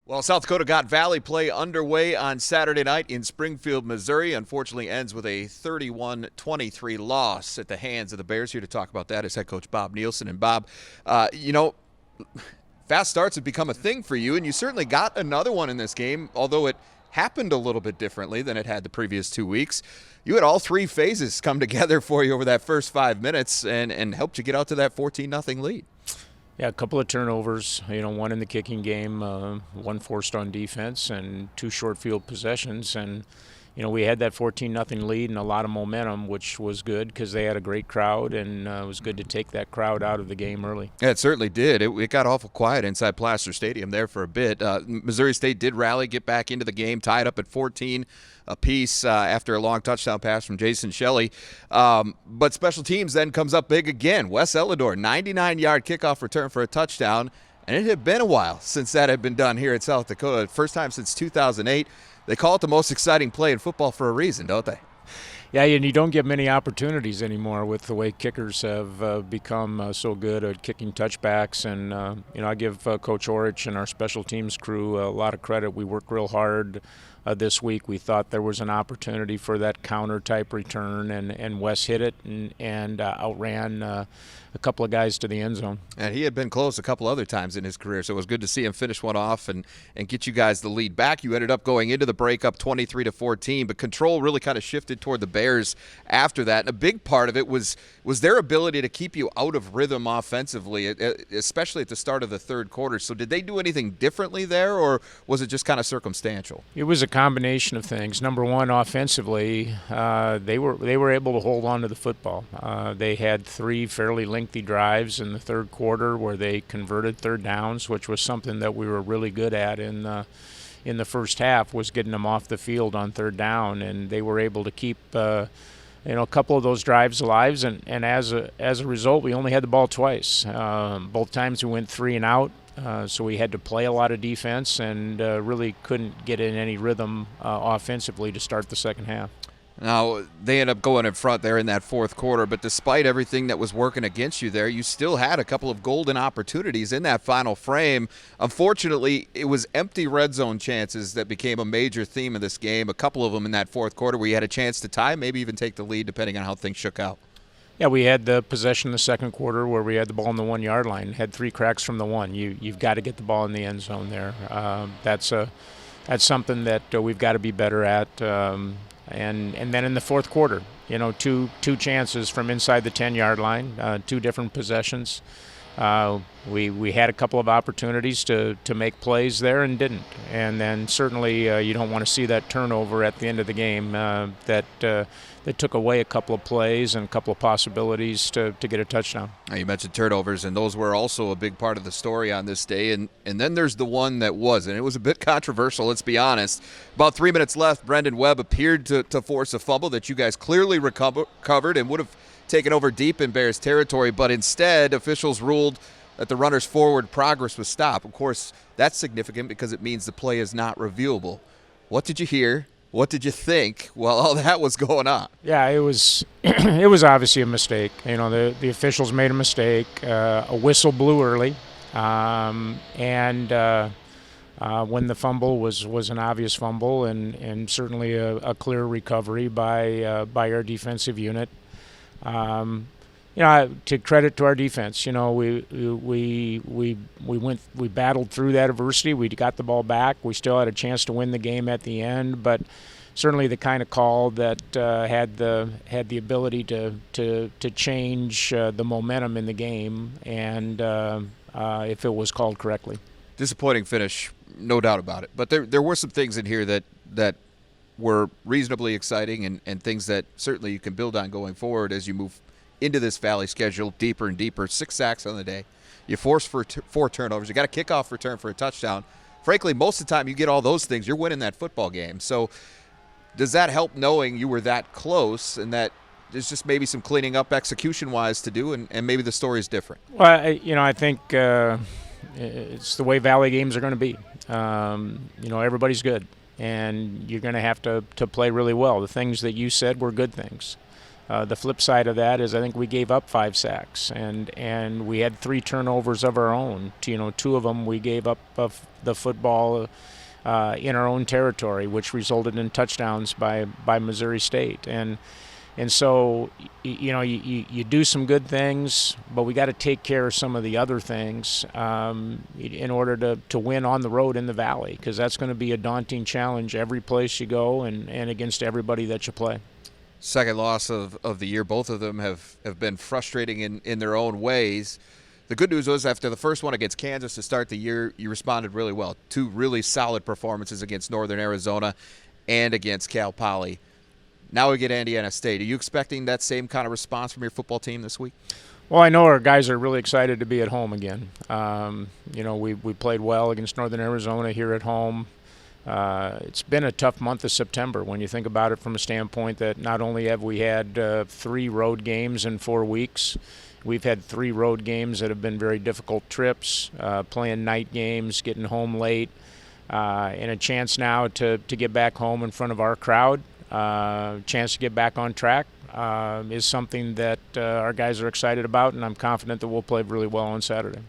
Well, South Dakota got Valley play underway on Saturday night in Springfield, Missouri. Unfortunately, ends with a 31-23 loss at the hands of the Bears. Here to talk about that is head coach Bob Nielson. And Bob, fast starts have become a thing for you, and you certainly got another one in this game, although it happened a little bit differently than it had the previous 2 weeks. You had all three phases come together for you over that first 5 minutes and helped you get out to that 14-0 lead. Yeah, a couple of turnovers, one in the kicking game, one forced on defense, and two short field possessions. And, we had that 14-0 lead and a lot of momentum, which was good because they had a great crowd, and it was good to take that crowd out of the game early. Yeah, it certainly did. It got awful quiet inside Placer Stadium there for a bit. Missouri State did rally, get back into the game, tied up at 14 apiece after a long touchdown pass from Jason Shelley. But special teams then comes up big again. Wes Elidor, 99-yard kickoff return for a touchdown. And it had been a while since that had been done here at South Dakota. First time since 2008. They call it the most exciting play in football for a reason, don't they? Yeah, and you don't get many opportunities anymore with the way kickers have become so good at kicking touchbacks. And, I give Coach Orich and our special teams crew a lot of credit. We worked real hard this week. We thought there was an opportunity for that counter-type return, and Wes hit it and outran a couple of guys to the end zone. And he had been close a couple other times in his career, so it was good to see him finish one off and get you guys the lead back. You ended up going into the break up 23-14, but control really kind of shifted toward the Bears after that. And a big part of it was their ability to keep you out of rhythm offensively, especially at the start of the third quarter. So did they do anything differently there, or was it just kind of circumstantial? It was a combination of things. Number one, offensively, they were able to hold on to the football. They had three fairly lengthy drives in the third quarter where they converted third downs, which was something that we were really good at in the first half, was getting them off the field on third down, and they were able to keep a couple of those drives alive, and as a result, we only had the ball twice. Both times we went 3 and out. So we had to play a lot of defense and really couldn't get in any rhythm offensively to start the second half. Now, they end up going in front there in that fourth quarter, but despite everything that was working against you there, you still had a couple of golden opportunities in that final frame. Unfortunately, it was empty red zone chances that became a major theme of this game, a couple of them in that fourth quarter where you had a chance to tie, maybe even take the lead depending on how things shook out. Yeah, we had the possession in the second quarter where we had the ball on the 1 yard line, had 3 cracks from the one. You've got to get the ball in the end zone there. That's something that we've got to be better at. And then in the fourth quarter, two chances from inside the 10 yard line, 2 different possessions. We had a couple of opportunities to make plays there and didn't. And then certainly you don't want to see that turnover at the end of the game that took away a couple of plays and a couple of possibilities to get a touchdown. Now, you mentioned turnovers, and those were also a big part of the story on this day. And then there's the one that wasn't. It was a bit controversial, let's be honest. About 3 minutes left, Brendan Webb appeared to force a fumble that you guys clearly recovered and would have taken over deep in Bears territory, but instead officials ruled that the runner's forward progress was stopped. Of course, that's significant because it means the play is not reviewable. What did you hear? What did you think while all that was going on? Yeah, it was it was obviously a mistake. The officials made a mistake. A whistle blew early, and when the fumble was an obvious fumble and certainly a clear recovery by our defensive unit. To credit to our defense, we battled through that adversity. We got the ball back. We still had a chance to win the game at the end, but certainly the kind of call that had the ability to change the momentum in the game, and if it was called correctly. Disappointing finish, no doubt about it. But there were some things in here that were reasonably exciting and things that certainly you can build on going forward as you move into this Valley schedule deeper and deeper. 6 sacks on the day. You forced for 4 turnovers. You got a kickoff return for a touchdown. Frankly, most of the time you get all those things, you're winning that football game. So does that help knowing you were that close and that there's just maybe some cleaning up execution-wise to do and maybe the story is different? Well, I think it's the way Valley games are going to be. Everybody's good, and you're going to have to play really well. The things that you said were good things. The flip side of that is I think we gave up 5 sacks, and we had 3 turnovers of our own. 2 of them we gave up of the football in our own territory, which resulted in touchdowns by Missouri State. And so, you do some good things, but we got to take care of some of the other things in order to win on the road in the Valley, because that's going to be a daunting challenge every place you go and against everybody that you play. Second loss of the year. Both of them have been frustrating in their own ways. The good news was after the first one against Kansas to start the year, you responded really well. 2 really solid performances against Northern Arizona and against Cal Poly. Now we get Indiana State. Are you expecting that same kind of response from your football team this week? Well, I know our guys are really excited to be at home again. We played well against Northern Arizona here at home. It's been a tough month of September when you think about it from a standpoint that not only have we had 3 road games in 4 weeks, we've had 3 road games that have been very difficult trips, playing night games, getting home late, and a chance now to get back home in front of our crowd. Chance to get back on track is something that our guys are excited about, and I'm confident that we'll play really well on Saturday.